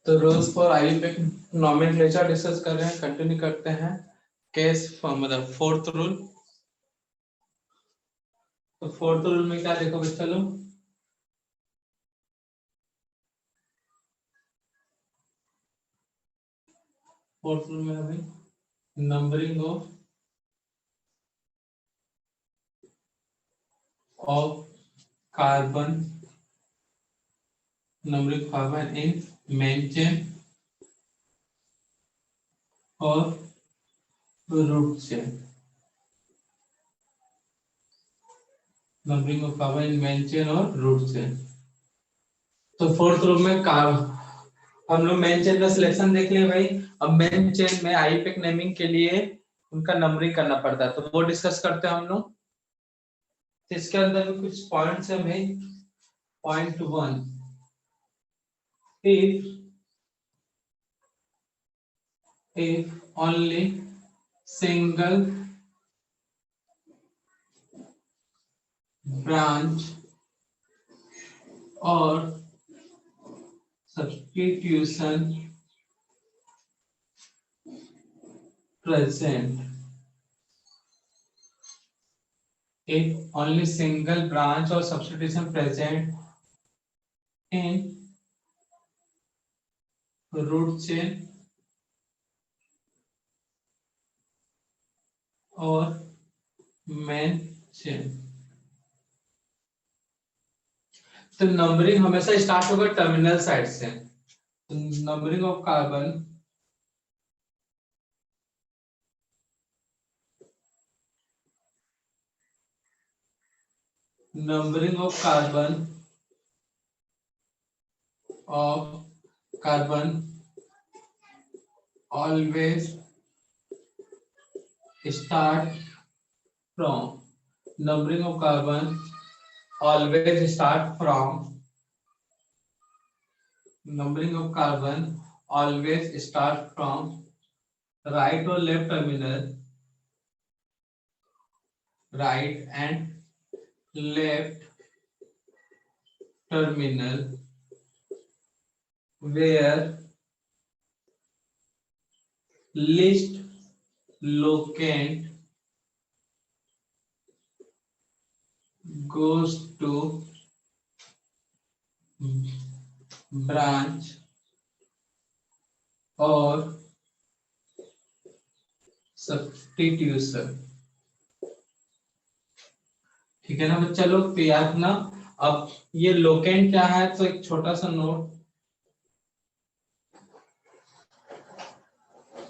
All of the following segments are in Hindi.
तो rules for IUPAC nomenclature discuss कर रहे हैं, कंटिन्यू करते हैं। केस मतलब फोर्थ रूल। तो फोर्थ रूल में क्या देखो बच्चा लोग, फोर्थ रूल में हमें numbering of carbon in main chain और root chain. Numbering of carbon in main chain और रूट चेन। तो फोर्थ रूल में हम लोग मेन चेन का सिलेक्शन देख लिए भाई। अब मेन चेन में आईयूपीएक नेमिंग के लिए उनका नंबरिंग करना पड़ता है, तो वो डिस्कस करते हैं हम लोग। तो इसके अंदर भी कुछ पॉइंट्स है भाई। Point 1, if only single branch or substitution present, if only single branch or substitution present in root chain or main chain। तो नंबरिंग हमेशा स्टार्ट होगा टर्मिनल साइड से। Numbering of carbon always start from numbering of carbon always start from numbering of carbon always start from right or left terminal, right and left terminal where least locant goes to branch or substitution। ठीक है ना बच्चा लोग, तो याद ना। अब ये लोकेंट क्या है, तो एक छोटा सा नोट,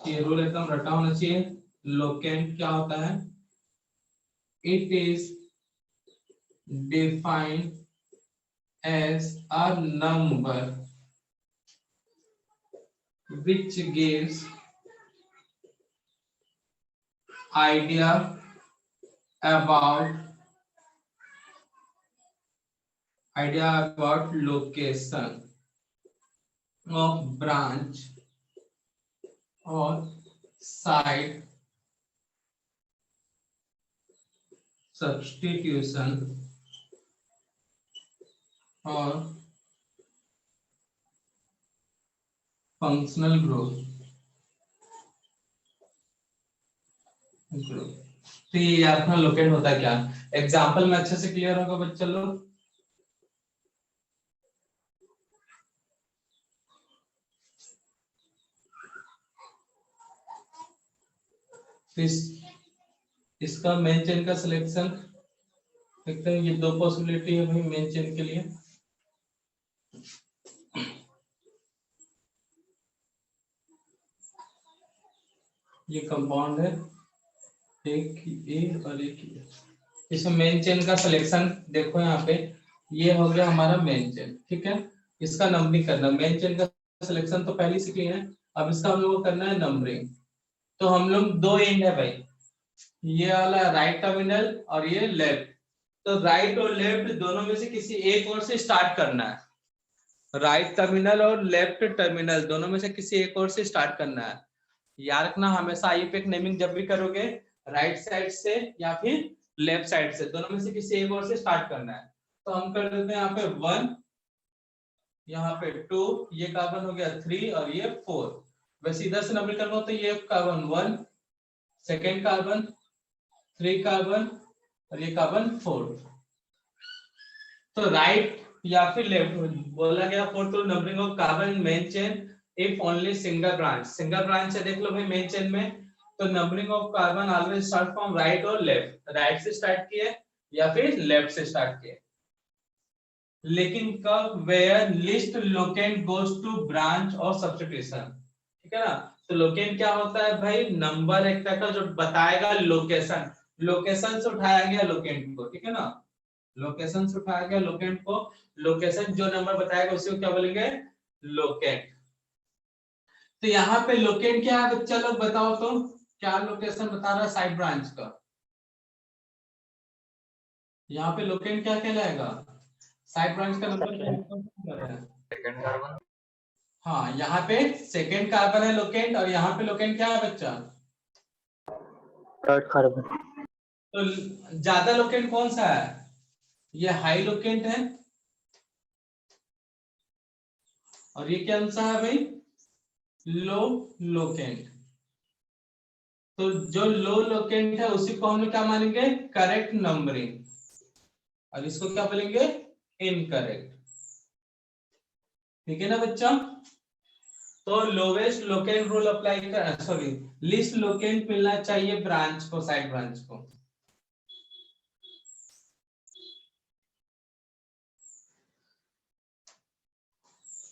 ये रूल एकदम रटा होना चाहिए। लोकेंट क्या होता है? It is defined as a number which gives idea about location of branch or site substitution और फंक्शनल ग्रुप। तो ये अपना लोकेट होता है क्या, एग्जांपल में अच्छे से क्लियर होगा बच्चा लोग। इसका मेन चेन का सिलेक्शन देखते हैं। ये दो पॉसिबिलिटी है भाई मेन चेन के लिए। ये कंपाउंड है, एक ए और एक ए। इसमें मेन चेन का सिलेक्शन देखो यहाँ पे, ये हो गया हमारा मेन चेन। ठीक है, इसका नंबरिंग करना। मेन चेन का सिलेक्शन तो पहले से क्लियर है, अब इसका हम लोग को करना है नंबरिंग। तो हम लोग दो एंड है भाई, ये वाला राइट टर्मिनल और ये लेफ्ट। तो राइट और लेफ्ट दोनों में से किसी एक और से स्टार्ट करना है। राइट टर्मिनल और लेफ्ट टर्मिनल दोनों में से किसी एक और से स्टार्ट करना है। याद रखना, हमेशा आईयूपीएक नेमिंग जब भी करोगे राइट साइड से या फिर लेफ्ट साइड से, दोनों में से किसी एक और से स्टार्ट करना है। तो हम कर देते हैं यहाँ पे 1 यहाँ पे 2, ये कार्बन हो गया 3 और ये 4। वैसे इधर से नंबर करना हो तो ये कार्बन 1, सेकेंड कार्बन, 3 कार्बन और ये कार्बन 4। तो राइट या फिर लेफ्ट बोला गया for to numbering of carbon main chain if only single branch है। देख लो भाई मेन चेन में, तो numbering of carbon always start from right और लेफ्ट, राइट से स्टार्ट किए या फिर लेफ्ट से स्टार्ट किए। लेकिन कब, where least locant goes to branch और सब्स्टिट्यूशन, ठीक है ना। तो लोकेंट क्या होता है भाई, नंबर एक तरह का जो बताएगा लोकेशन, लोकेशन से उठाया गया लोकेंट को, ठीक है ना, लोकेशन से उठाया गया लोकेंट को, लोकेशन जो नंबर बताएगा उसी को क्या बोलेंगे, लोकेंट। तो यहाँ पे लोकेंट क्या है बच्चा लोग बताओ तो, क्या लोकेशन बता रहा है साइड ब्रांच का, यहाँ पे लोकेंट क्या कहलाएगा, साइड ब्रांच का नंबर है सेकंड कार्बन। हाँ, यहाँ पे सेकेंड कार्बन है लोकेंट, और यहाँ पे लोकेंट क्या है बच्चा, थर्ड कार्बन। तो ज्यादा लोकेंट कौन सा है, ये हाई लोकेंट है, और ये क्या सा है भाई, लो लोकेंट। तो जो लो लोकेंट है उसी को हम क्या मानेंगे, करेक्ट नंबरिंग, और इसको क्या बोलेंगे, इनकरेक्ट, ठीक है ना बच्चा। तो लोवेस्ट लोकेंट रूल अप्लाई कर, सॉरी लीस्ट लोकेंट मिलना चाहिए ब्रांच को, साइड ब्रांच को।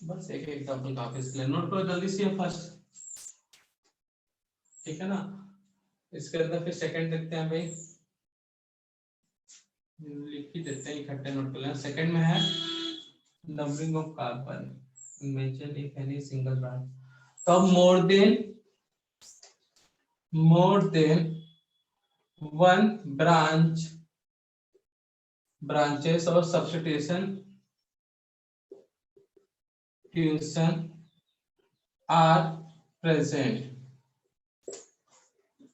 बस एक एग्जांपल काफी, इसलिए नोट करो जल्दी से फर्स्ट, ठीक है ना। इसके अंदर फिर सेकंड देखते हैं भाई, लिख ही देते हैं इकट्ठे, नोट कर लेना। सेकंड में है numbering of carbon mention if any single branch, तो more than one branches or substitution are present.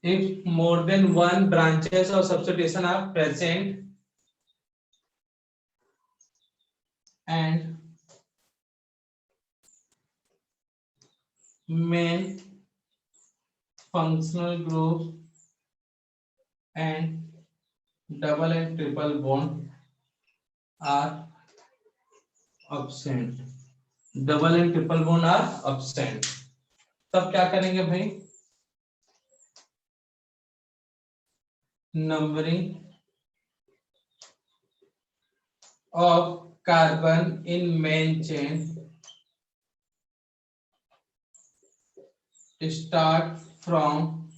If more than one branches or substitution are present and main functional group and double and triple bond are absent, double and triple bond are absent, तब क्या करेंगे भाई, numbering of carbon in main chain start from,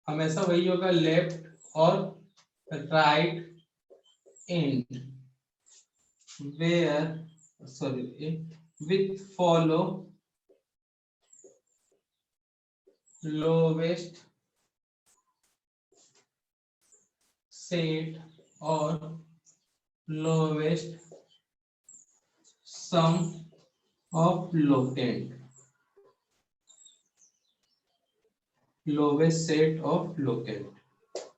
हमेशा वही होगा, लेफ्ट और right and, where sorry with follow lowest set or lowest sum of locant, lowest set of locant।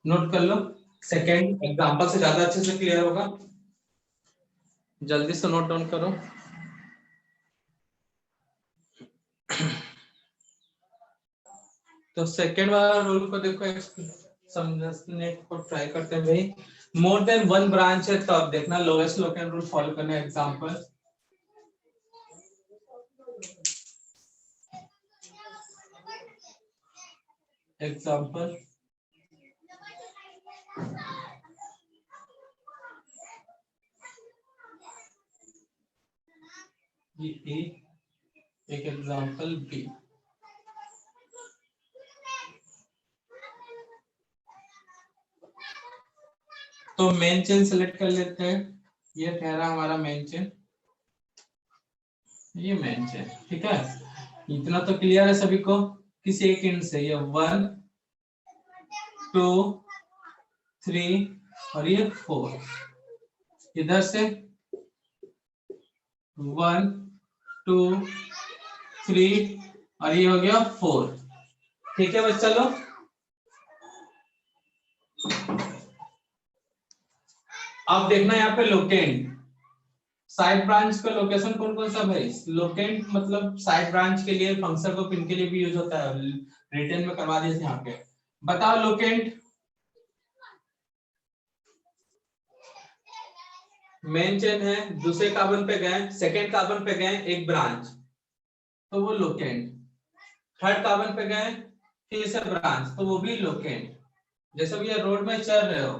Note कर लो, सेकेंड एग्जांपल से ज्यादा अच्छे से क्लियर होगा, जल्दी से नोट डाउन करो। तो सेकेंड वाला रूल को देखो, समझने को ट्राई करते हैं भाई। मोर देन वन ब्रांच है तो अब देखना लोएस्ट लोकेंट रूल फॉलो करना। एग्जांपल एग्जांपल ये एक एग्जांपल बी, तो मेन चेन सेलेक्ट कर लेते हैं, ये ठहरा हमारा मेन चेन, ये मेन चेन, ठीक है। इतना तो क्लियर है सभी को, किसी एक एंड से ये 1 2 3 और ये 4, इधर से 1 2 3 और ये हो गया 4, ठीक है बच्चा लोग। अब देखना यहाँ पे लोकेंट, साइड ब्रांच का लोकेशन कौन कौन सा भाई? लोकेंट मतलब साइड ब्रांच के लिए, फंक्शन को पिन के लिए भी यूज होता है, रिटर्न में करवा दिया यहाँ पे। बताओ लोकेंट। मेन चेन है, दूसरे कार्बन पे गए, सेकेंड कार्बन पे गए एक ब्रांच, तो वो लोकेंट। थर्ड कार्बन पे गए फिर से ब्रांच, तो वो भी लोकेंट। जैसे भी ये रोड में चल रहे हो,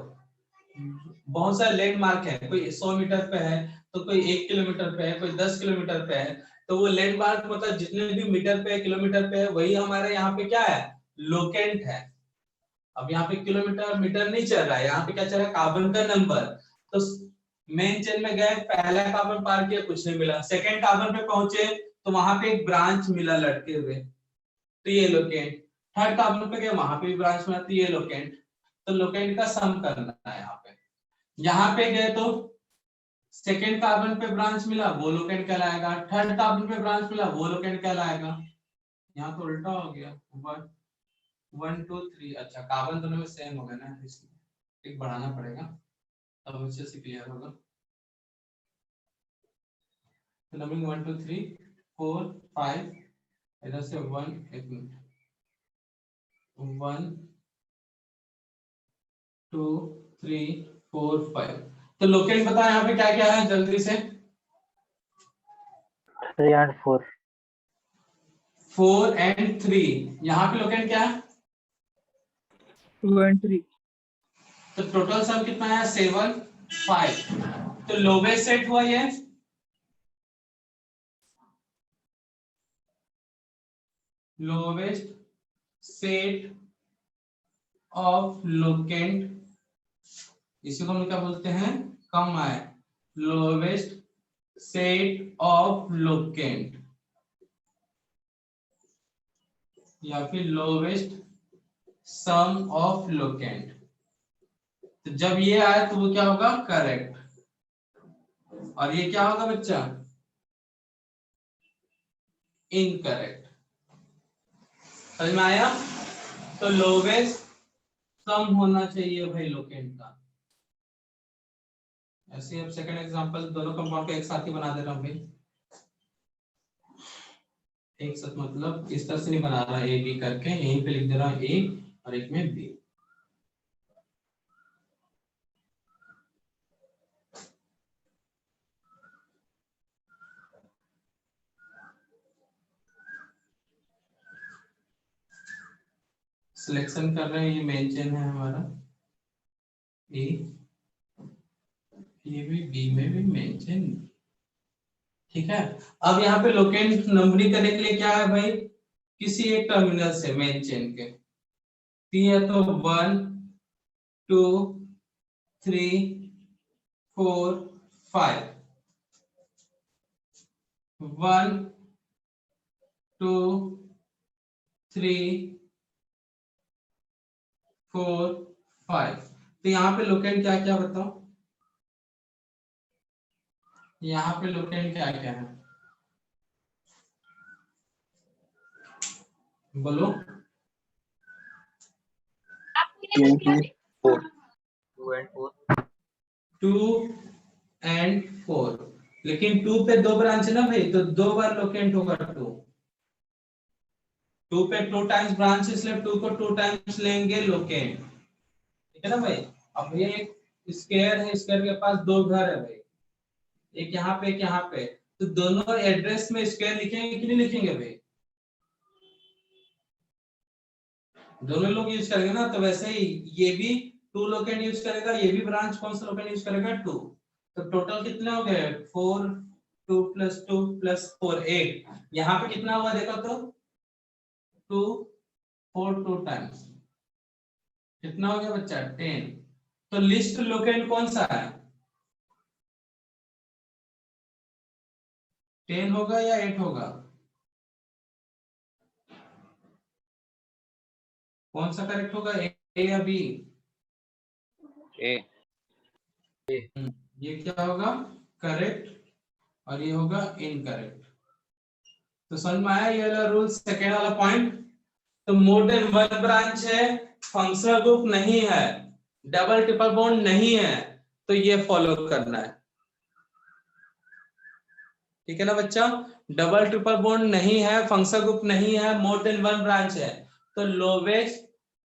बहुत सारे लैंडमार्क है, कोई 100 मीटर पे है, तो कोई 1 किलोमीटर पे है, कोई 10 किलोमीटर पे है, तो वो लैंडमार्क मतलब जितने भी मीटर पे, किलोमीटर पे है, वही हमारे यहाँ पे क्या है? लोकेंट है। अब यहाँ पे किलोमीटर मीटर नहीं चल रहा है, यहाँ पे क्या चल रहा है? कार्बन का नंबर। तो मेन चेन में गए, पहला कार्बन पार किया, कुछ नहीं मिला, सेकेंड कार्बन पे पहुंचे तो वहां पे एक ब्रांच मिला लटके हुए, तो ये लोकेंट। थर्ड कार्बन पे गए, वहां पे भी ब्रांच मिला, तो ये लोकेंट। तो लोकेंट का सम करना है यहाँ पे। यहाँ पे गए तो सेकेंड कार्बन पे ब्रांच मिला, वो लोकेंट कहलाएगा। थर्ड कार्बन पे ब्रांच मिला, वो लोकेंट कहलाएगा। यहाँ तो उल्टा हो गया, 1 2 3। अच्छा, कार्बन दोनों में सेम हो गया ना, इसलिए एक बढ़ाना पड़ेगा, तब अच्छे से क्लियर होगा। नंबरिंग 1 2 3 4 5, इधर से 1, 1 2 3 4 5। तो लोकेंट बताओ यहाँ पे क्या क्या है जल्दी से? 3 and 4। 4 and 3। यहाँ पे लोकेंट क्या है? 2 and 3। तो टोटल सम कितना है? 7 5। तो लोवेस्ट सेट हुआ ये, लोवेस्ट सेट ऑफ लोकेंट, इसी को हम क्या बोलते हैं? कम आए। लोवेस्ट सेट ऑफ लोकेंट या फिर लोवेस्ट सम ऑफ लोकेंट। तो जब ये आए तो वो क्या होगा? करेक्ट। और ये क्या होगा बच्चा? इनकरेक्ट। समझ में आया? तो लोवेस्ट सम होना चाहिए भाई लोकेंट का। ऐसे अब सेकंड एग्जांपल, दोनों कंपाउंड को एक साथ ही बना दे रहा हूं भाई। एक साथ मतलब इस तरह से नहीं बना रहा, ए बी करके यहीं पे लिख दे रहा हूं ए और एक में बी। सिलेक्शन कर रहे हैं, ये मेन चेन है हमारा ए, ये भी बी में भी मेन चेन। ठीक है। अब यहाँ पे लोकेंट नंबरिंग करने के लिए क्या है भाई? किसी एक टर्मिनल से मेन चेन के पी है तो 1 2 3 4 5, 1 2 3 4 5। तो यहाँ पे लोकेंट क्या क्या बताओ? यहाँ पे लोकेंट क्या क्या है बोलो? 2 and 4। 2 and 4। लेकिन 2 पे 2 ब्रांच है ना भाई, तो 2 बार लोकेंट होगा 2 पे 2 टाइम्स ब्रांच, इसलिए 2 को 2 टाइम्स लेंगे लोकेंट। ठीक है ना भाई? अब ये एक स्क्वायर है, स्क्वायर के पास 2 घर है भाई, एक यहाँ पे एक यहाँ पे, तो दोनों एड्रेस में स्क्वायर लिखेंगे कि नहीं लिखेंगे भाई? दोनों लोग यूज करेंगे ना, तो वैसे ही ये भी 2 लोकेंट यूज करेगा, ये भी ब्रांच कौन सा लोकेंट यूज करेगा? 2। तो टोटल कितने हो गए? 4 2 + 2 + 4 8। यहाँ पे कितना हुआ देखो तो? 2 4 2 टाइम्स कितना हो गया बच्चा? 10। तो लिस्ट लोकेंट कौन सा है? 10 होगा या 8 होगा? कौन सा करेक्ट होगा, ए या बी? ए। ये क्या होगा? करेक्ट, और ये होगा इनकरेक्ट। तो समझ में आया ये वाला रूल, सेकेंड वाला पॉइंट? तो मोर देन 1 ब्रांच है, फंक्शनल ग्रुप नहीं है, डबल ट्रिपल बॉन्ड नहीं है, तो ये फॉलो करना है। ठीक है ना बच्चा। डबल ट्रिपल बॉन्ड नहीं है, फंक्शनल ग्रुप नहीं है, मोर देन वन ब्रांच है, तो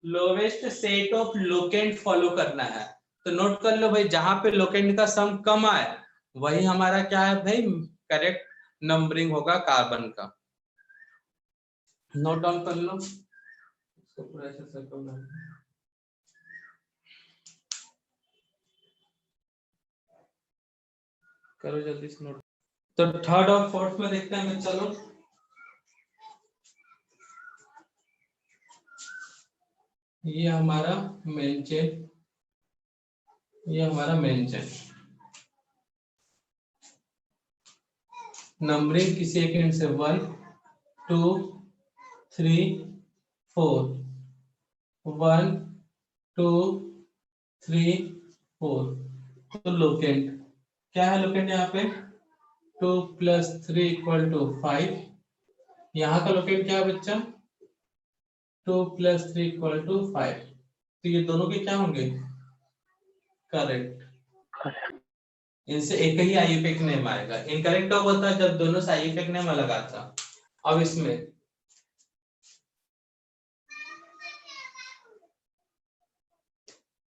lowest set of locant follow करना है। तो नोट कर लो भाई, जहां पे लोकेंट का सम कम आए वही हमारा क्या है भाई, करेक्ट नंबरिंग होगा कार्बन का। नोट डाउन कर लो इसको पूरा ऐसे सर्कल में। करो जल्दी से नोट। तो थर्ड और फोर्थ में देखते हैं, चलो ये हमारा मेन चेन, ये हमारा मेन चेन। नंबरिंग किसी एक एंड से 1 2 3 4, 1 2 3 4। तो लोकेंट क्या है, लोकेंट यहाँ पे 2 + 3 = 5। यहाँ का लोकेंट क्या है बच्चा, 2 + 3 = 5। तो ये दोनों के क्या होंगे, करेक्ट। इनसे एक ही आईयूपीएक नेम आएगा। इनकरेक्ट कब होता है, जब दोनों से आईयूपीएक नेम अलग आता। अब इसमें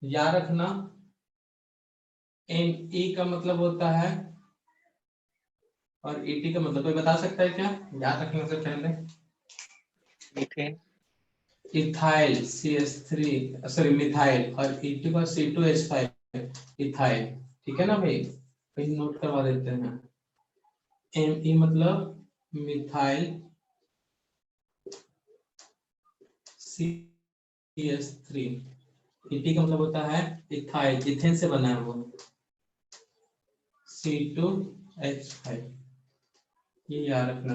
याद रखना NE का मतलब होता है और ET का मतलब, कोई बता सकता है क्या याद रखने से पहले। Methane, ethyl CH3, sorry methyl, और ET का C2H5 इथाइल। ठीक है ना भाई, कहीं नोट करवा देते हैं। ME मतलब मिथाइल CH3, ET का मतलब होता है इथाइल, इथेन से बना है वो, C2H5। ये याद रखना।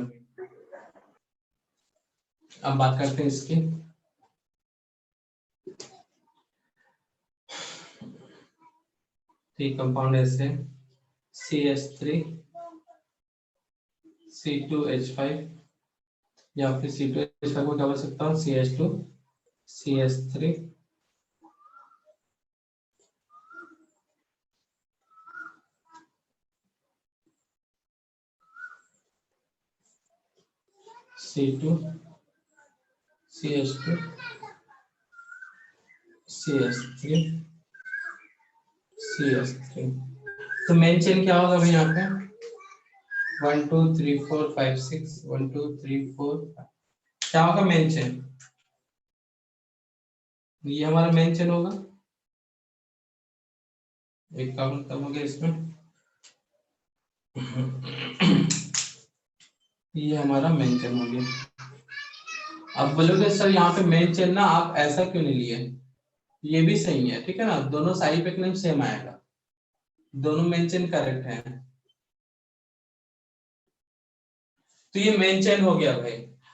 अब बात करते हैं इसकी। ठीक कंपाउंड ऐसे CH3 C2H5, या फिर C2H5 को क्या बोल सकता हूँ, CH2 CH3 C2 CH2 CH3 CH3। तो मेन चेन क्या होगा भाई यहाँ पे, 1 2 3 4 5 6, 1 2 3 4 क्या होगा मेन चेन, ये हमारा मेन चेन होगा। एक काउंट कम हो गया इसमें, ये हमारा मेन चेन हो गया। अब बोलोगे सर यहाँ पे मेन चेन ना आप ऐसा क्यों नहीं लिए, ये भी सही है, ठीक है ना, दोनों साइड पे नेम सेम आएगा, दोनों मेन चेन करेक्ट है। तो ये मेन चेन हो गया भाई।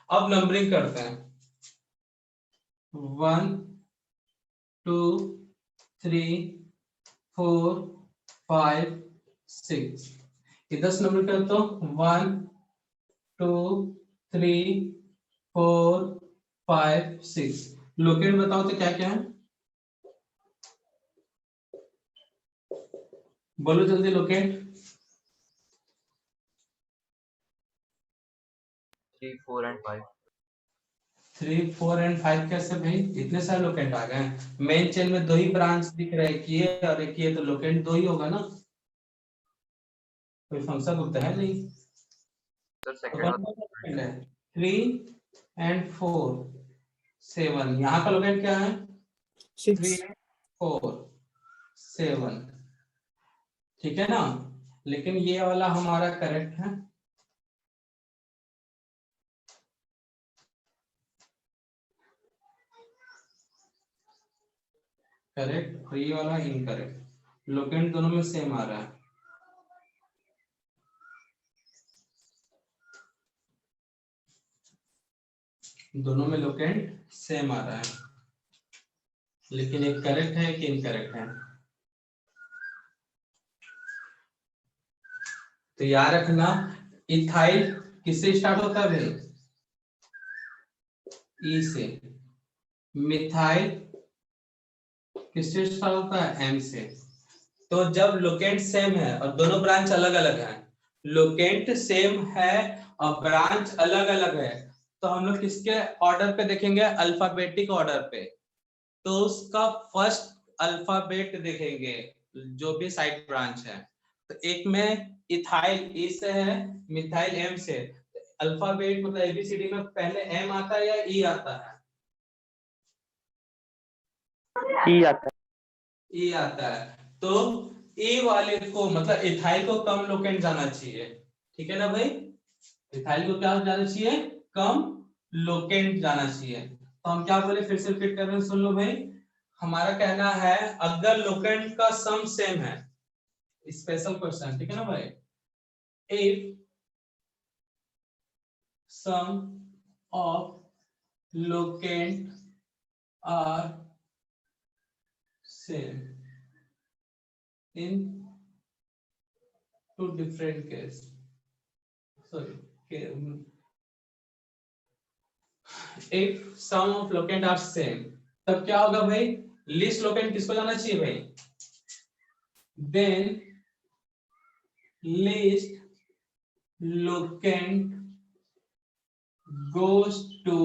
अब नंबरिंग करते हैं, 1 2 3 4 5 6। इधर से नंबर कर दो, 1 2 3 4 5 6। लोकेट बताओ तो क्या क्या है, बोलो जल्दी लोकेट। 3 4 and 5। 3 4 एंड 5 कैसे भाई, इतने सारे लोकेंट आ गए। मेन चेन में दो ही ब्रांच दिख रहे हैं, कि ये और एक ये, तो लोकेंट दो ही होगा ना, कोई फंक्शन ग्रुप तो है नहीं। सर तो सेकंड कौन सा लोकेंट है, 3 and 4 7। यहाँ का लोकेंट क्या है, 3 6 4 7। ठीक है ना, लेकिन ये वाला हमारा करेक्ट है, करेक्ट, और ये वाला इनकरेक्ट। लोकेंट दोनों में सेम आ रहा है, दोनों में लोकेंट सेम आ रहा है, लेकिन एक करेक्ट है कि इनकरेक्ट है। तो याद रखना, इथाइल किससे स्टार्ट होता है भाई, ई से। मिथाइल किससे स्टार्ट होता है, एम से। तो जब लोकेंट सेम है और दोनों ब्रांच अलग अलग हैं, लोकेंट सेम है और ब्रांच अलग अलग है, तो हम लोग किसके ऑर्डर पे देखेंगे? अल्फाबेटिक ऑर्डर पे। तो उसका फर्स्ट अल्फाबेट देखेंगे जो भी साइड ब्रांच है। तो एक में इथाइल ई से है, मिथाइल एम से। अल्फाबेट मतलब एबीसीडी में पहले एम आता है या ई आता है? ई आता है। ई आता है। तो ए वाले को मतलब इथाइल को कम लोकेंट जाना चाहिए, ठीक है ना भाई? इथाइल को क्या जाना चाहिए? कम लोकेंट जाना चाहिए। तो हम क्या बोले, फिर से रिपीट कर रहे हैं, सुन लो भाई। हमारा कहना है अगर लोकेंट का सम सेम है, स्पेशल क्वेश्चन, ठीक है ना भाई? If sum of locant are same in two different case, sorry, if sum of locant are same, तब क्या होगा भाई? लीस्ट लोकेंट किसको जाना चाहिए भाई? then least locant goes to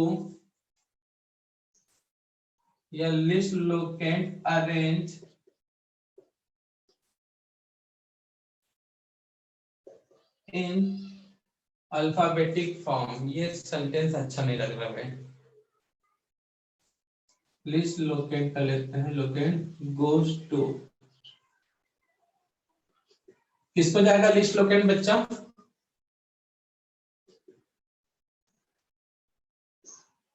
या least locant arrange in alphabetic form. ये सेंटेंस अच्छा नहीं लग रहा भाई। लिस्ट लोकेंट कर लेते हैं, लोकेंट गोज टू, किसको जाएगा लिस्ट लोकेंट बच्चा?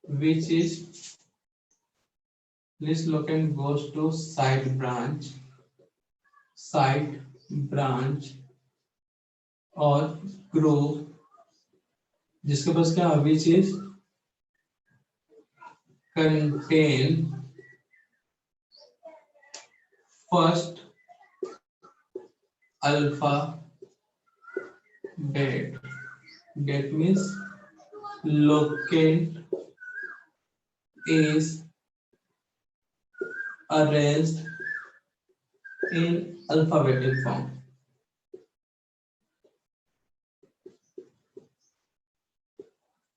Which is least locant goes to side branch और ग्रुप जिसके पास क्या है? Which is contain first alphabet. That means locant is arranged in alphabetic form.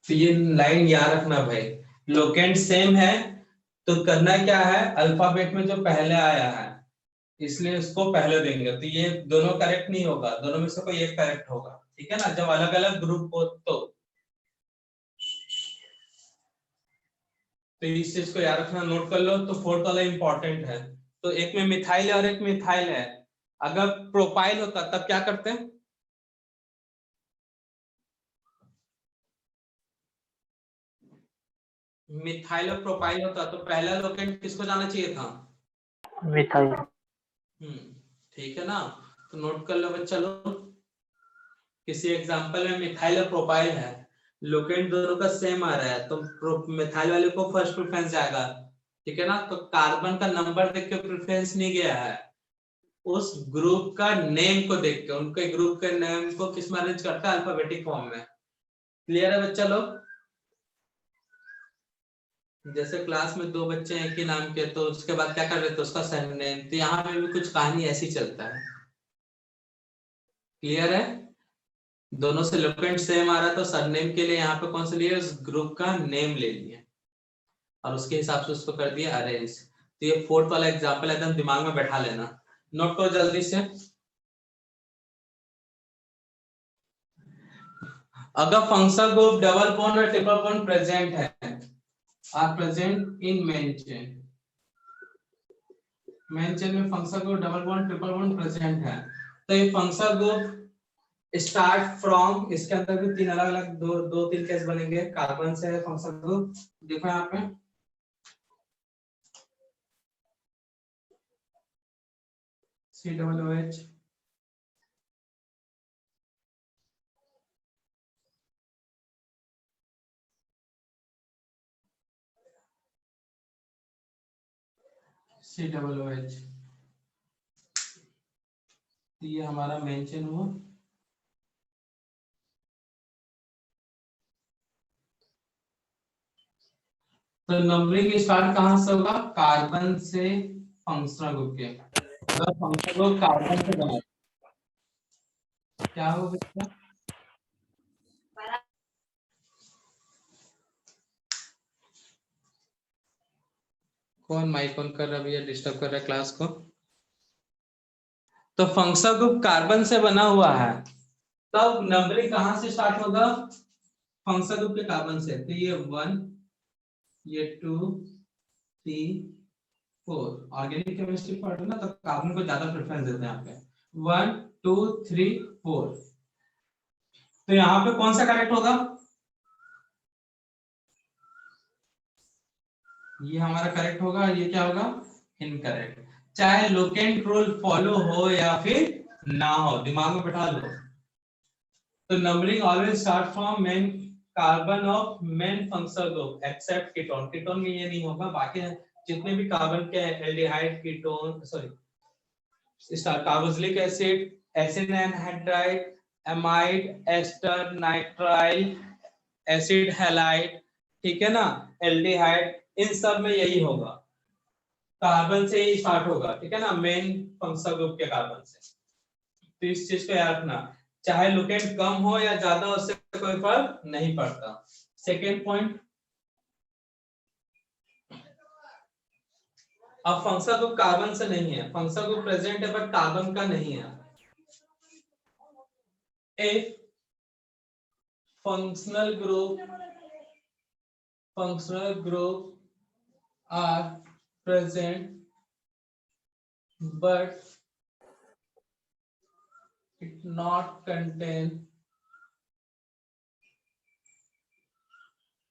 तो ये लाइन याद रखना भाई। लोकेंट सेम है तो करना क्या है? अल्फाबेट में जो पहले आया है इसलिए उसको पहले देंगे। तो ये दोनों करेक्ट नहीं होगा, दोनों में से कोई एक करेक्ट होगा, ठीक है ना? जब अलग अलग ग्रुप हो तो इस चीज को याद रखना, नोट कर लो। तो फोर्थ वाला इंपॉर्टेंट है। तो एक में मिथाइल है और एक मिथाइल है। अगर प्रोपाइल होता तब क्या करते हैं? मिथाइल और प्रोपाइल होता तो पहला लोकेंट किसको जाना चाहिए था? मिथाइल। ठीक है ना? तो नोट कर लो बच्चा लोग। किसी एग्जांपल में मिथाइल और प्रोपाइल है, लोकेंट दोनों का सेम आ रहा है, तो मिथाइल वाले को फर्स्ट प्रेफरेंस जाएगा, ठीक है ना? तो कार्बन का नंबर देख के प्रेफरेंस नहीं गया है, उस ग्रुप का नेम को देख के, उनके ग्रुप के नेम को किस में अरेंज करता है? अल्फाबेटिक फॉर्म में। क्लियर है बच्चा लोग? जैसे क्लास में दो बच्चे हैं एक ही नाम के, तो उसके बाद क्या कर रहे थे? उसका सरनेम। तो यहाँ पे भी कुछ कहानी ऐसी चलता है। क्लियर है? दोनों से लोकेंट सेम आ रहा, तो सरनेम के लिए यहाँ पे कौन सा लिए? उस ग्रुप का नेम ले लिया और उसके हिसाब से उसको कर दिया अरेंज। तो ये फोर्थ वाला एग्जांपल एकदम दिमाग में बैठा लेना, नोट करो जल्दी से। अगर फंक्शन ग्रुप डबल बॉन्ड और ट्रिपल बॉन्ड प्रेजेंट है, are present in main chain में function group double bond triple bond present है, तो ये फंक्शन ग्रुप स्टार्ट फ्रॉम, इसके अंदर भी तीन अलग अलग दो तीन केस बनेंगे। कार्बन से है फंक्शन ग्रुप, देखो यहाँ पे COOH, COOH, ये हमारा मेन चेन हुआ। तो नंबरिंग स्टार्ट कहां से होगा? कार्बन से फंक्शनल ग्रुप के। अगर फंक्शनल ग्रुप कार्बन से बना क्या होगा? कौन माइक ऑन कर रहा है भैया, डिस्टर्ब कर रहा है क्लास को। तो फंक्शनल ग्रुप कार्बन से बना हुआ है, तब नंबरिंग कहां से स्टार्ट होगा, फंक्शनल ग्रुप के कार्बन से। तो ये 1, ये 2, 3, 4। ऑर्गेनिक केमिस्ट्री पढ़ ना, तो कार्बन को ज्यादा प्रेफरेंस देते हैं यहाँ पे। 1 2 3 4। तो यहाँ पे कौन सा करेक्ट होगा, ये हमारा करेक्ट होगा, ये क्या होगा, इनकरेक्ट। चाहे लोकेंट रूल फॉलो हो या फिर ना हो, दिमाग में बैठा लो। तो numbering always start from main carbon of main functional group except ketone. Ketone में ये नहीं होगा, बाकी जितने भी कार्बन के aldehyde, ketone, sorry carboxylic acid, acid anhydride, amide, ester, nitrile acid, halide, ठीक है ना, एल्डिहाइड, इन सब में यही होगा, कार्बन से ही स्टार्ट होगा, ठीक है ना, मेन फंक्शनल ग्रुप के कार्बन से। तो इस चीज को याद रखना, चाहे लोकेंट कम हो या ज्यादा, उससे कोई फर्क नहीं पड़ता। सेकेंड पॉइंट, अब फंक्शनल ग्रुप कार्बन से नहीं है, फंक्शनल ग्रुप प्रेजेंट है बट कार्बन का नहीं है। If functional group are present but it not contain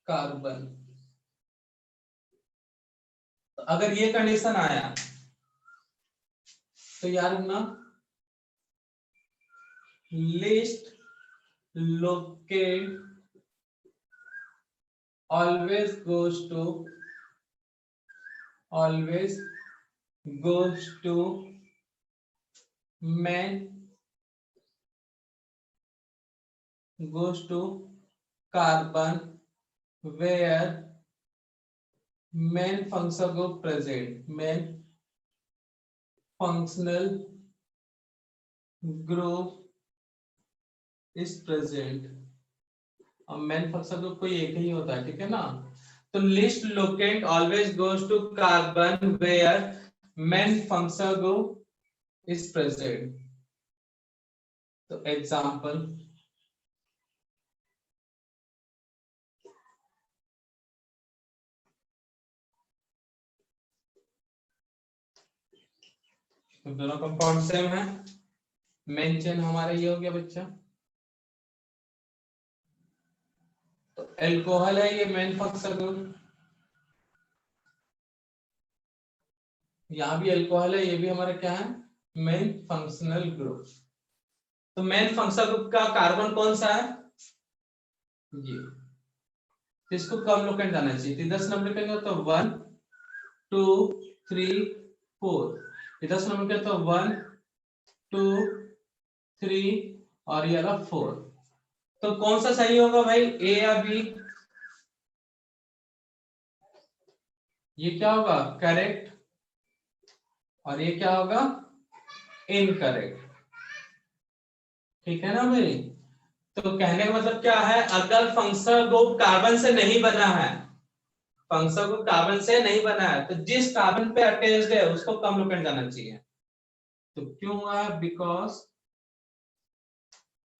carbon, तो अगर ये कंडीशन आया तो यार ना, list locate always goes to main, goes to carbon where main functional group present, main functional group is present। अब मेन फंक्शनल ग्रुप कोई एक ही होता है, ठीक है ना। तो least locant always goes to carbon where main functional group is present. तो एग्जांपल, तो दोनों कंपाउंड सेम है, मेन चेन हमारा ये हो गया बच्चा। तो एल्कोहल है ये मेन फंक्शनल ग्रुप, यहाँ भी अल्कोहल है, ये भी हमारा क्या है, मेन फंक्शनल ग्रुप। तो मेन फंक्शनल ग्रुप का कार्बन कौन सा है, ये, इसको कम लोकेंट जाना चाहिए। 10 नंबर पे तो 1 2 3 4, 10 नंबर पे तो 1 2 3 और ये रहा 4। तो कौन सा सही होगा भाई, ए या बी, ये क्या होगा, करेक्ट, और ये क्या होगा, इनकरेक्ट, ठीक है ना भाई। तो कहने का मतलब क्या है, अगर फंक्शनल ग्रुप कार्बन से नहीं बना है, फंक्शनल ग्रुप कार्बन से नहीं बना है, तो जिस कार्बन पे अटैच्ड है उसको कम लोकेंट जाना चाहिए। तो क्यों हुआ, बिकॉज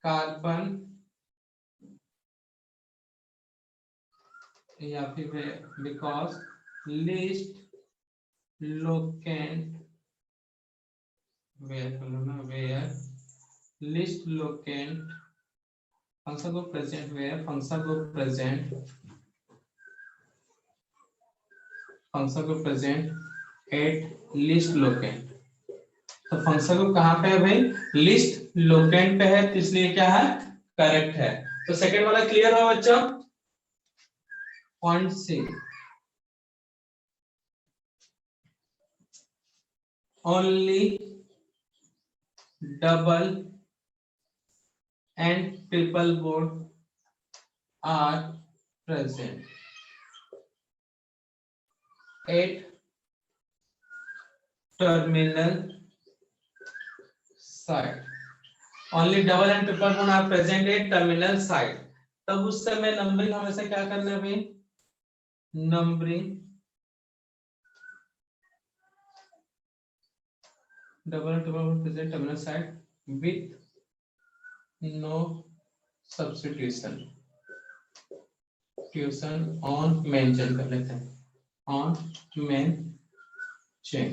कार्बन या फिर because list locant where list locant function group present where function group present at list locant। तो फंक्शन ग्रुप कहाँ पे है भाई, लिस्ट लोकेंट पे है, तो इसलिए क्या है, करेक्ट है। तो सेकंड वाला क्लियर हो बच्चों, point C, only double and triple bond are present at terminal site। only double and triple bond are present at terminal site। तब उस समय नंबरिंग हमेशा क्या करना है भाई, numbering double triple present terminal side with no substitution on main chain कर लेते हैं, on main chain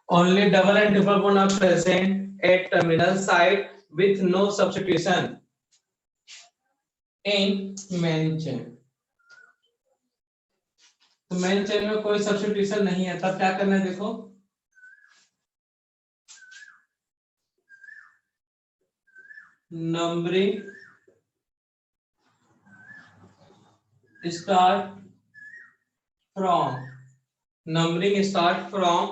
only double and triple bond are present at terminal side with no substitution in main chain. तो मेन चेन में कोई सब्स्टिट्यूशन नहीं है, तब क्या करना है देखो, numbering start from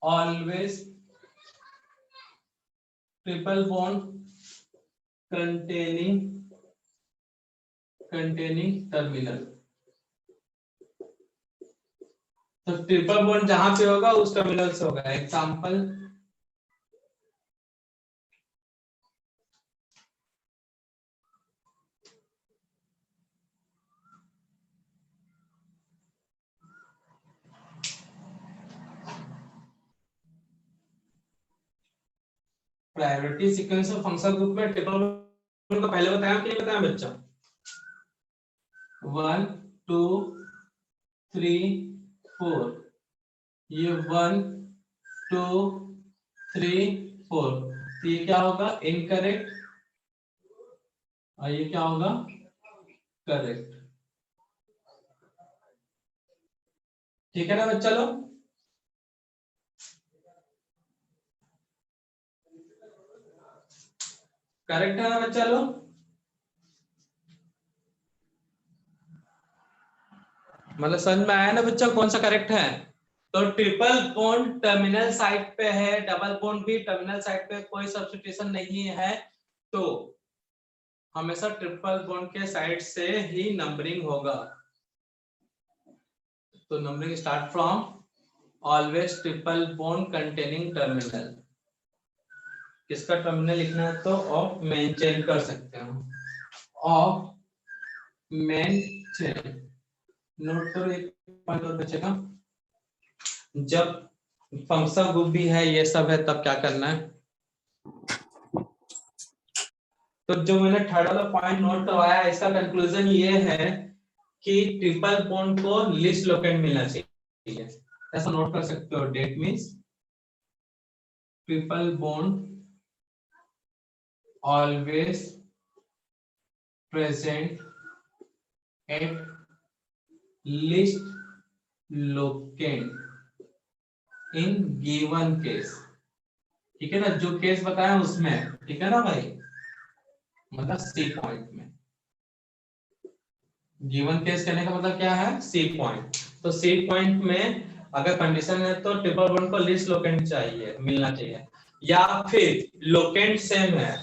always triple bond containing terminal. तो ट्रिपल बॉन्ड जहां पे होगा उस टर्मिनल से होगा। Example priority sequence of function group में ट्रिपल बॉन्ड को पहले बताया कि नहीं बताया बच्चा? 1 2 3 4, ये 1 2 3 4, तो ये क्या होगा इनकरेक्ट और ये क्या होगा करेक्ट। ठीक है ना बच्चा लोग? करेक्ट है ना बच्चा लोग? मतलब समझ में आया ना बच्चा कौन सा करेक्ट है? तो ट्रिपल बॉन्ड टर्मिनल साइड पे है, डबल बॉन्ड भी टर्मिनल साइड पे, कोई सब्स्टिट्यूशन नहीं है, तो हमेशा ट्रिपल बॉन्ड के साइड से ही नंबरिंग होगा। तो numbering start from always triple bond containing terminal. किसका टर्मिनल लिखना है तो ऑफ मेन चेन कर सकते हो, ऑफ मेन चेन। नोट करो एक पॉइंट और बचेगा, जब फंक्शन ग्रुप भी है ये सब है तब क्या करना है। तो जो मैंने थर्ड वाला पॉइंट नोट करवाया इसका कंक्लूजन ये है कि ट्रिपल बॉन्ड को लीस्ट लोकेंट मिलना चाहिए, ऐसा नोट कर सकते हो। That means triple bond always present at least locant in given case. ठीक है ना, जो केस बताया उसमें, ठीक है ना भाई, मतलब सी पॉइंट में। गिवन केस कहने का मतलब क्या है, सी पॉइंट। तो सी पॉइंट में अगर कंडीशन है तो ट्रिपल बॉन्ड को लीस्ट लोकेंट चाहिए, मिलना चाहिए, या फिर लोकेंट सेम है,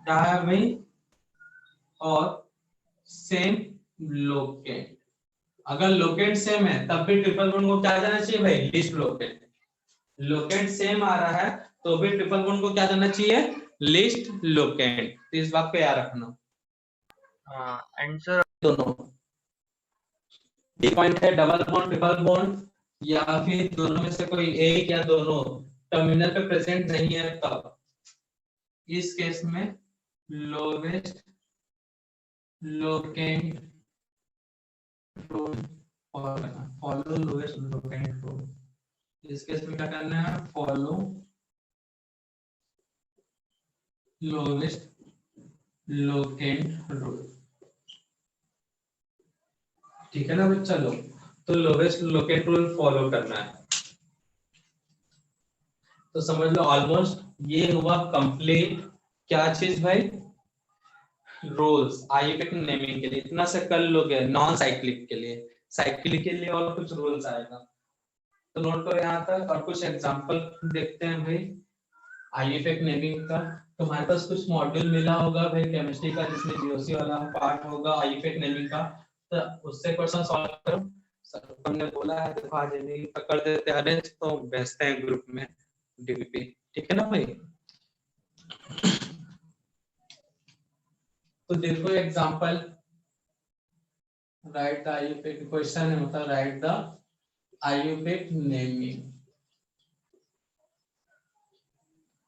क्या है भाई, और सेम लोकेंट। अगर लोकेंट सेम है तब भी ट्रिपल बॉन्ड को क्या जाना चाहिए भाई, लीस्ट लोकेंट। लोकेंट सेम आ रहा है तो भी ट्रिपल बॉन्ड को क्या जाना चाहिए, लीस्ट लोकेंट। तो इस बात पे याद रखना। आंसर दोनों पॉइंट है, डबल बॉन्ड ट्रिपल बॉन्ड, या फिर दोनों में से कोई एक या दोनों टर्मिनल पे प्रेजेंट नहीं है, तब इस केस में lowest locant rule follow lowest locant rule. इस केस में क्या करना है, फॉलो लोवेस्ट लोकेंट रूल। ठीक है ना बच्चा लोग? तो लोवेस्ट लोकेंट रूल फॉलो करना है। तो समझ लो ऑलमोस्ट ये हुआ कंप्लीट। क्या चीज भाई, रूल्स आईयूपीएसी नेमिंग के लिए इतना से कर लोगे, नॉन साइक्लिक के लिए, साइक्लिक के लिए और कुछ रूल्स आएगा। तो नोट करो यहाँ तक, और कुछ एग्जांपल देखते हैं भाई आईयूपीएसी नेमिंग का। तुम्हारे पास कुछ मॉड्यूल मिला होगा भाई केमिस्ट्री का, जिसमें जीओसी वाला पार्ट होगा आईयूपीएसी नेमिंग का, तो उससे क्वेश्चन सॉल्व करो। सर हमने बोला है देखो आज नहीं कर देते अरेंज, तो भेजते हैं ग्रुप में डीबीपी। ठीक है ना भाई? तो देखो example, right the IUPAC question है, मतलब right the IUPAC naming.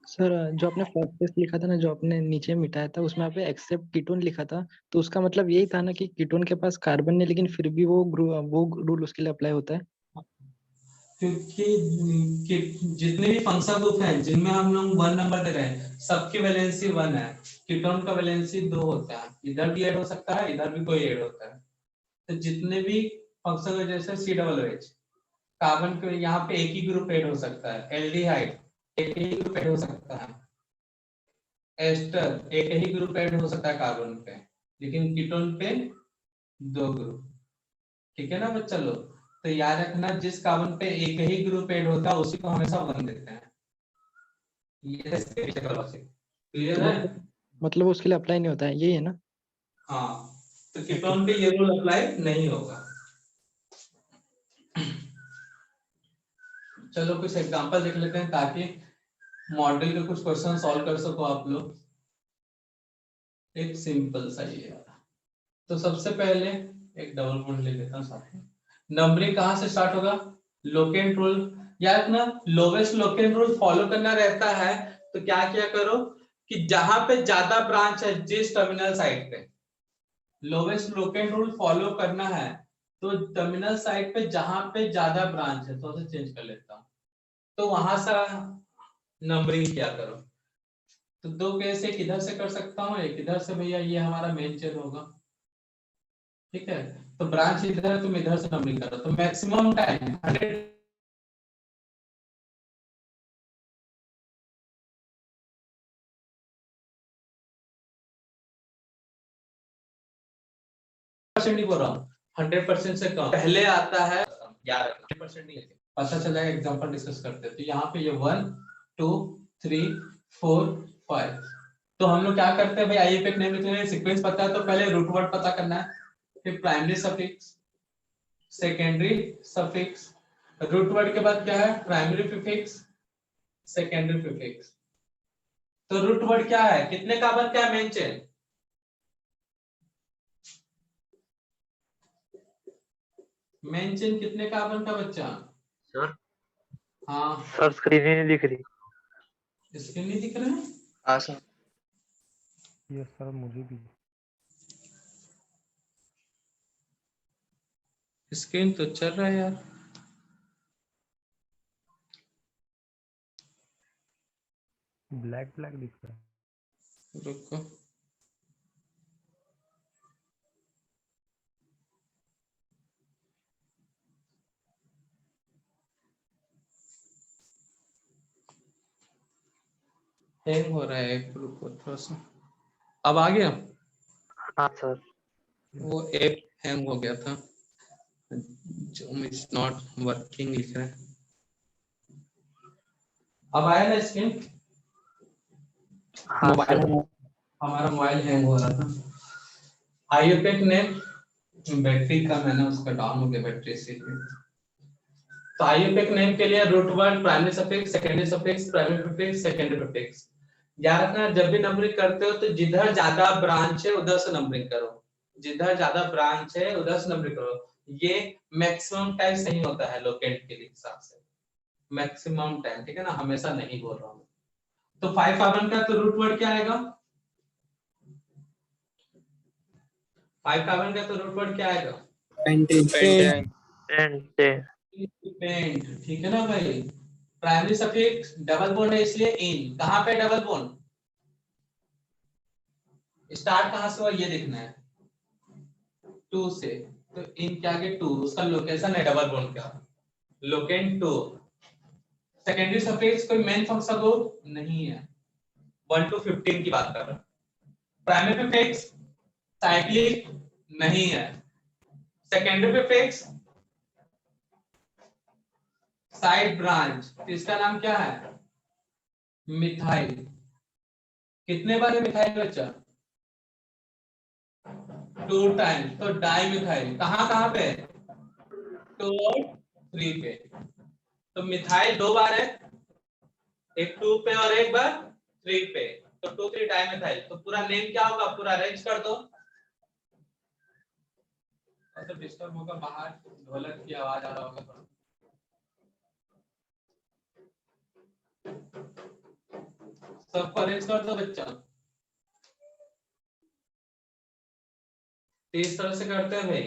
Sir जो आपने फर्स्ट टेस्ट लिखा था ना, जो आपने नीचे मिटाया था, उसमें आपने एक्सेप्ट कीटोन लिखा था, तो उसका मतलब यही था ना कि कीटोन के पास कार्बन नहीं, लेकिन फिर भी वो रूल उसके लिए अप्लाई होता है। क्योंकि जितने भी फंक्शन ग्रुप हैं जिनमें हम लोग 1 नंबर दे रहे हैं, सबकी वैलेंसी 1 है। कीटोन का वैलेंसी 2 होता है, इधर भी ऐड हो सकता है, इधर भी कोई ऐड होता है। तो जितने भी फंक्शन जैसे COOH, कार्बन के यहाँ पे एक ही ग्रुप ऐड हो सकता है। एल्डिहाइड एक ही ग्रुप ऐड हो सकता है। एस्टर एक ही ग्रुप ऐड हो सकता है कार्बन पे, लेकिन कीटोन पे 2 ग्रुप। ठीक है ना बच्चा लोग? तो याद रखना, जिस कार्बन पे एक ही ग्रुप ऐड होता है उसी को हमेशा 1 देते हैं। ये क्लियर है? मतलब उसके लिए अप्लाई नहीं होता है, यही है ना? हाँ, तो कीटोन पे ये रूल अप्लाई नहीं होगा। चलो कुछ एग्जांपल देख लेते हैं ताकि मॉडल के कुछ क्वेश्चन सॉल्व कर सको आप लोग। एक सिंपल सा ये है। तो सबसे पहले एक डबल बॉन्ड ले लेता हूं साथ में। नंबरिंग कहां से स्टार्ट होगा? Locant rule. याद ना, लोवेस्ट लोकेंट रूल फॉलो करना रहता है। तो क्या क्या करो कि जहां पे ज्यादा ब्रांच है, जिस टर्मिनल साइड पे लोवेस्ट लोकेंट रूल फॉलो करना है, तो टर्मिनल साइड पे जहां पे ज्यादा ब्रांच है, तो उसे चेंज कर लेता हूं। तो वहां से नंबरिंग क्या करो। तो 2 केस, एक इधर से कर सकता हूँ, एक इधर से। भैया ये हमारा मेन चेन होगा, ठीक है। तो ब्रांच इधर है, तुम इधर से नंबरिंग करो, तो मैक्सिमम टाइम 100% नहीं बोल रहा हूँ, 100% से कम पहले आता है। याद रखना 100% नहीं है, पता चल जाएगा। एग्जांपल डिस्कस करते हैं। तो यहाँ पे ये 1 2 3 4 5। तो हम लोग क्या करते हैं भाई, IUPAC नेम लिखने में सीक्वेंस पता है, तो पहले रूट वर्ड पता करना है, फिर primary suffix, secondary suffix, root word के बाद क्या है, प्राइमरी प्रीफिक्स, सेकेंडरी प्रीफिक्स। तो रूट वर्ड क्या है, कितने कार्बन का है मेन चेन? मेन चेन कितने कार्बन का बच्चा? सर हाँ, सर स्क्रीन ही नहीं दिख रही। स्क्रीन नहीं दिख रहा है? हाँ सर। यस सर, मुझे भी। स्क्रीन तो चल रहा है यार। ब्लैक ब्लैक दिख रहा है। रुको, हैंग हो रहा है, रुको थोड़ा सा। अब आ गया? हाँ सर। वो ऐप हैंग हो गया था, जो इज नॉट वर्किंग लिख रहा है। अब आया ना स्क्रीन? हाँ मोबाइल, सर। हमारा मोबाइल हैंग हो रहा था। IUPAC नेम बैटरी का, मैंने उसका डाउन हो गया बैटरी से। तो IUPAC नेम के लिए root word, primary suffix, secondary suffix, primary prefix, secondary prefix. याद रखना, जब भी नंबरिंग करते हो तो जिधर ज्यादा ब्रांच है उधर से नंबरिंग करो, जिधर ज्यादा ब्रांच है उधर से नंबरिंग करो। ये मैक्सिमम टाइम सही होता है लोकेंट के लिए हिसाब से, मैक्सिमम टाइम, ठीक है ना, हमेशा नहीं बोल रहा हूँ। तो 5 कार्बन का तो रूट वर्ड क्या आएगा? 5 कार्बन का तो रूट वर्ड क्या आएगा? पेंटेन। पेंट, ठीक है ना भाई। प्राइमरी सफिक्स डबल बॉन्ड है इसलिए इन। कहां पे डबल बॉन्ड, स्टार्ट कहां से हुआ ये देखना है, 2 से। तो इन के आगे 2, उसका लोकेशन है डबल बॉन्ड का, लोकेंट 2। सेकेंडरी सफिक्स कोई मेन फंक्शन ग्रुप नहीं है, 1 to 15 की बात कर रहा हूं। प्राइमरी प्रीफिक्स साइक्लिक नहीं है। सेकेंडरी प्रीफिक्स साइड ब्रांच, इसका नाम क्या है, मिथाइल। कितने बार है मिथाइल बच्चा? 2 टाइम्स। तो डाई मिथाइल कहां कहां पे, 2 और 3 पे। तो मिथाइल 2 बार है, एक 2 पे और एक बार 3 पे। तो 2 3 डाई मिथाइल। तो पूरा नेम क्या होगा, पूरा अरेंज कर दो। तो डिस्टर्ब होगा, बाहर ढोलक की आवाज आ रहा होगा। सबको अरेंज कर दो बच्चा। तो इस तरह से करते हैं भाई।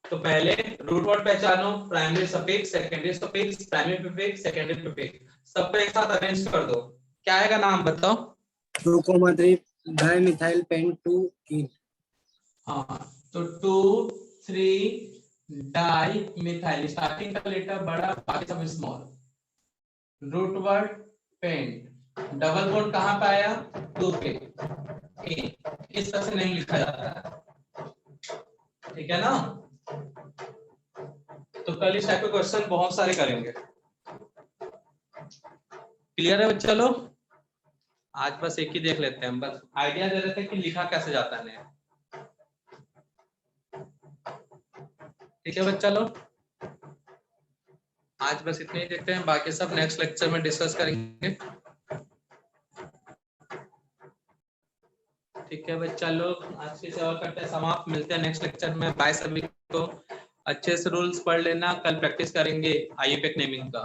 तो पहले रूट वर्ड पहचानो, primary suffix, secondary suffix, primary prefix, secondary prefix, सबको एक साथ अरेंज कर दो। क्या आएगा नाम बताओ? 2,3 डाइमिथाइल पेंटूकीन। हाँ, तो 2 3 डाई मिथाइल, स्टार्टिंग का लेटर बड़ा, बाकी सब small. Root word pent, double bond कहाँ पे आया? 2 पे। इस तरह से नहीं लिखा जाता है, ठीक है ना? तो कल इस टाइप के क्वेश्चन बहुत सारे करेंगे। क्लियर है बच्चा लोग? आज बस एक ही देख लेते हैं, बस आइडिया दे रहे थे कि लिखा कैसे जाता है नया। ठीक है बच्चा लोग, आज बस इतने ही देखते हैं, बाकी सब नेक्स्ट लेक्चर में डिस्कस करेंगे। ठीक है बच्चा लोग, आज की सेवा करते हैं समाप्त। मिलते हैं नेक्स्ट लेक्चर में। बाय सभी को। अच्छे से रूल्स पढ़ लेना, कल प्रैक्टिस करेंगे IUPAC नेमिंग का।